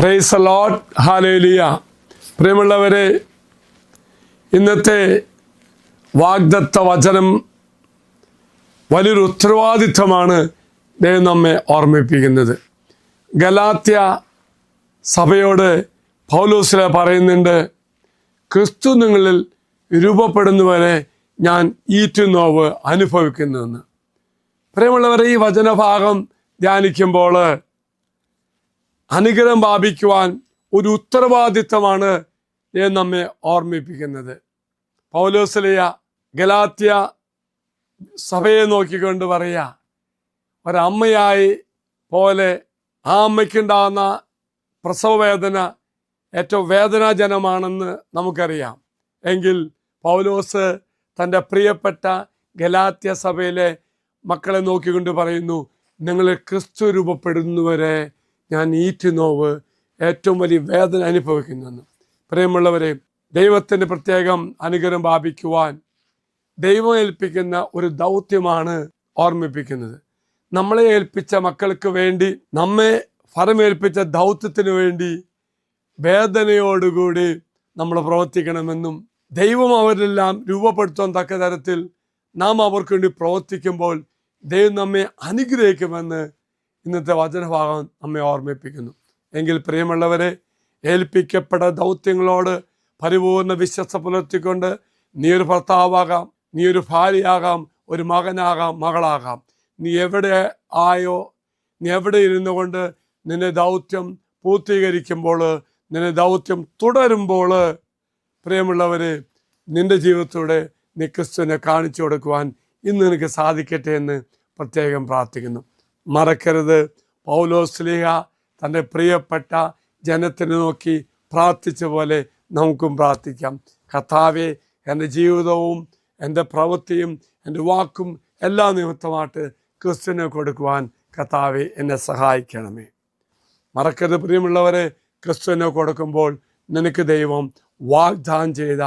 Praise the Lord, hallelujah. പ്രിയമുള്ളവരെ, ഇന്നത്തെ വാഗ്ദത്ത വചനം വലിയൊരു ഉത്തരവാദിത്വമാണ് ദൈവം നമ്മെ ഓർമ്മിപ്പിക്കുന്നത്. ഗലാത്യ സഭയോട് പൗലോസ് പറയുന്നുണ്ട്, ക്രിസ്തു നിങ്ങളിൽ രൂപപ്പെടുന്നവരെ ഞാൻ ഈറ്റുനോവ് അനുഭവിക്കുന്നുവെന്ന്. പ്രിയമുള്ളവരെ, ഈ വചനഭാഗം ധ്യാനിക്കുമ്പോൾ അനുഗ്രഹം പ്രാപിക്കുവാൻ ഒരു ഉത്തരവാദിത്തമാണ് നമ്മെ ഓർമ്മിപ്പിക്കുന്നത്. പൗലോസ്ലീഹ ഗലാത്യ സഭയെ നോക്കിക്കൊണ്ട് പറയുക, ഒരമ്മയായി പോലെ ആ അമ്മയ്ക്കുണ്ടാകുന്ന പ്രസവവേദന ഏറ്റവും വേദനാജനമാണെന്ന് നമുക്കറിയാം. എങ്കിൽ പൗലോസ് തൻ്റെ പ്രിയപ്പെട്ട ഗലാത്യ സഭയിലെ മക്കളെ നോക്കിക്കൊണ്ട് പറയുന്നു, നിങ്ങൾ ക്രിസ്തു രൂപപ്പെടുന്നവരെ ഞാൻ ഈറ്റുനോവ് ഏറ്റവും വലിയ വേദന അനുഭവിക്കുന്നെന്ന്. പ്രിയമുള്ളവരെ, ദൈവത്തിൻ്റെ പ്രത്യേകം അനുഗ്രഹം പ്രാപിക്കുവാൻ ദൈവം ഏൽപ്പിക്കുന്ന ഒരു ദൗത്യമാണ് ഓർമ്മിപ്പിക്കുന്നത്. നമ്മളെ ഏൽപ്പിച്ച മക്കൾക്ക് വേണ്ടി, നമ്മെ ഫലമേൽപ്പിച്ച ദൗത്യത്തിന് വേണ്ടി വേദനയോടുകൂടി നമ്മൾ പ്രവർത്തിക്കണമെന്നും ദൈവം അവരെല്ലാം രൂപപ്പെടുത്താൻ തക്ക തരത്തിൽ നാം അവർക്ക് വേണ്ടി പ്രവർത്തിക്കുമ്പോൾ ദൈവം നമ്മെ അനുഗ്രഹിക്കുമെന്ന് ഇന്നത്തെ വചനഭാഗം നമ്മെ ഓർമ്മിപ്പിക്കുന്നു. എങ്കിൽ പ്രിയമുള്ളവരെ, ഏൽപ്പിക്കപ്പെട്ട ദൗത്യങ്ങളോട് പരിപൂർണ വിശ്വസ്ത പുലർത്തിക്കൊണ്ട് നീ ഒരു ഭർത്താവാകാം, നീ ഒരു ഭാര്യയാകാം, ഒരു മകനാകാം, മകളാകാം. നീ എവിടെ ആയോ, നീ എവിടെ ഇരുന്നു കൊണ്ട് നിന്റെ ദൗത്യം പൂർത്തീകരിക്കുമ്പോൾ, നിന്റെ ദൗത്യം തുടരുമ്പോൾ, പ്രിയമുള്ളവരെ, നിന്റെ ജീവിതത്തിലൂടെ നീ ക്രിസ്തുവിനെ കാണിച്ചു കൊടുക്കുവാൻ ഇന്ന് നിനക്ക് സാധിക്കട്ടെ എന്ന് പ്രത്യേകം പ്രാർത്ഥിക്കുന്നു. മറക്കരുത്, പൗലോസ്ലീഹ തൻ്റെ പ്രിയപ്പെട്ട ജനത്തിനെ നോക്കി പ്രാർത്ഥിച്ച പോലെ നമുക്കും പ്രാർത്ഥിക്കാം. കർത്താവേ, എൻ്റെ ജീവിതവും എൻ്റെ പ്രവൃത്തിയും എൻ്റെ വാക്കും എല്ലാ നിമിത്തമായിട്ട് ക്രിസ്തുവിനെ കൊടുക്കുവാൻ കർത്താവേ എന്നെ സഹായിക്കണമേ. മറക്കരുത് പ്രിയമുള്ളവരെ, ക്രിസ്തുവിനെ കൊടുക്കുമ്പോൾ നിനക്ക് ദൈവം വാഗ്ദാനം ചെയ്ത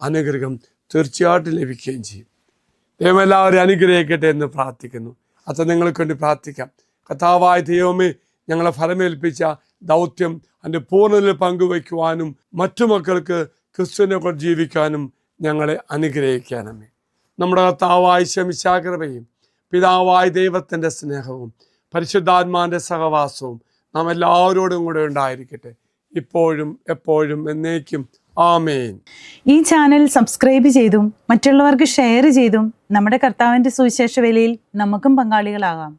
അനുഗ്രഹം തീർച്ചയായിട്ടും ലഭിക്കുകയും ചെയ്യും. ദൈവം എല്ലാവരും അനുഗ്രഹിക്കട്ടെ എന്ന് പ്രാർത്ഥിക്കുന്നു. അത് നിങ്ങൾക്ക് വേണ്ടി പ്രാർത്ഥിക്കാം. കർത്താവായ ദൈവമേ, ഞങ്ങളെ ഫലമേൽപ്പിച്ച ദൗത്യം അതിൻ്റെ പൂർണ്ണതയിൽ പങ്കുവയ്ക്കുവാനും മറ്റു മക്കൾക്ക് ക്രിസ്തുവിനെ കൊണ്ട് ജീവിക്കാനും ഞങ്ങളെ അനുഗ്രഹിക്കണമേ. നമ്മുടെ കർത്താവായ ശമിശാകൃപയും പിതാവായ ദൈവത്തിൻ്റെ സ്നേഹവും പരിശുദ്ധാത്മാവിൻ്റെ സഹവാസവും നാം എല്ലാവരോടും കൂടെ ഉണ്ടായിരിക്കട്ടെ, ഇപ്പോഴും എപ്പോഴും എന്നേക്കും. ആമേൻ. ഈ ചാനൽ സബ്സ്ക്രൈബ് ചെയ്തും മറ്റുള്ളവർക്ക് ഷെയർ ചെയ്തും നമ്മുടെ കർത്താവിൻ്റെ സുവിശേഷ വേലയിൽ നമുക്കും പങ്കാളികളാകാം.